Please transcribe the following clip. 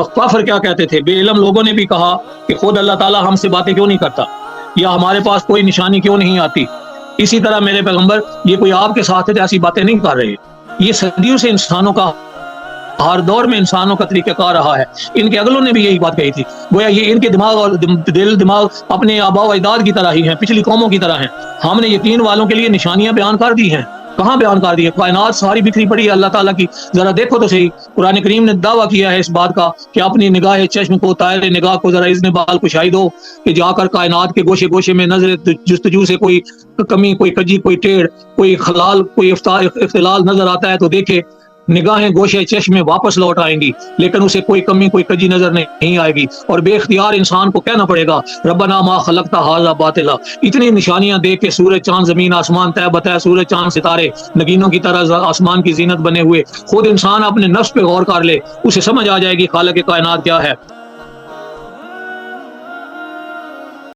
کافر کیا کہتے تھے، بے علم لوگوں نے بھی کہا کہ خود اللہ تعالیٰ ہم سے باتیں کیوں نہیں کرتا، یا ہمارے پاس کوئی نشانی کیوں نہیں آتی۔ اسی طرح میرے پیغمبر یہ کوئی آپ کے ساتھ ایسی باتیں نہیں کر رہے، یہ صدیوں سے انسانوں کا، ہر دور میں انسانوں کا طریقہ کار رہا ہے۔ ان کے اگلوں نے بھی یہی بات کہی تھی، گویا یہ ان کے دماغ اور دل دماغ اپنے آباء و اجداد کی طرح ہی ہیں، پچھلی قوموں کی طرح ہیں۔ ہم نے یقین والوں کے لیے نشانیاں بیان کر دی ہیں، کہاں بیان کر دی ہے؟ کائنات ساری بکھری پڑی ہے اللہ تعالیٰ کی، ذرا دیکھو تو صحیح۔ قرآن کریم نے دعویٰ کیا ہے اس بات کا کہ اپنی نگاہ چشم کو، طائر نگاہ کو ذرا اذن بال کشائی دو کہ جا کر کائنات کے گوشے گوشے میں نظر جستجو سے کوئی کمی، کوئی کجی، کوئی ٹیڑھ، کوئی خلال، کوئی اختلال نظر آتا ہے تو دیکھے۔ نگاہیں گوشے چشم میں واپس لوٹ آئیں گی، لیکن اسے کوئی کمی، کوئی کجی نظر نہیں آئے گی، اور بے اختیار انسان کو کہنا پڑے گا ربنا ما خلقت ھذا باطلا۔ اتنی نشانیاں دیکھ کے سورج چاند زمین آسمان طے بتائے، سورج چاند ستارے نگینوں کی طرح آسمان کی زینت بنے ہوئے، خود انسان اپنے نفس پہ غور کر لے، اسے سمجھ آ جائے گی خالق کائنات کیا ہے۔